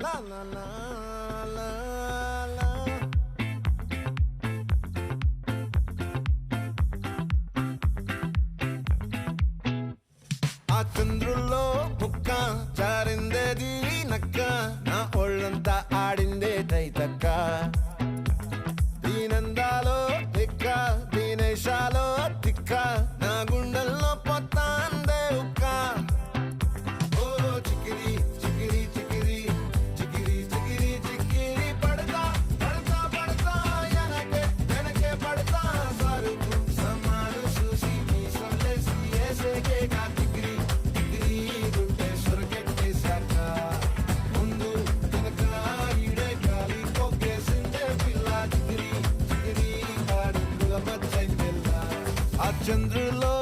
La la la la la. ఆ చంద్రుల్లో ముక్క చారిందేది నక్క నా ఒళ్ళంతా ఆడిందే తైతక్క దీనందాలో తిక్క దీనేశాలో తిక్క నా గుండెల్లో పొత్తాందే ఉక్క ఓ చికిరి చికిరి చికిరి చికిరి చికిరి చికిరి పడతా పడతా పడతా ఎనకే ఎనకే పడతా సరుకు సమాను చూసి మీ సొల్లేసి ఏసేకే కా చికిరి చికిరి గుండె సొరకెట్టేశాక ముందు వెనక ఈడే గాలి కొక్కేసిందే పిల్ల చికిరి చికిరి ఆడుగుల మధ్య పిల్ల ఆ చంద్రులో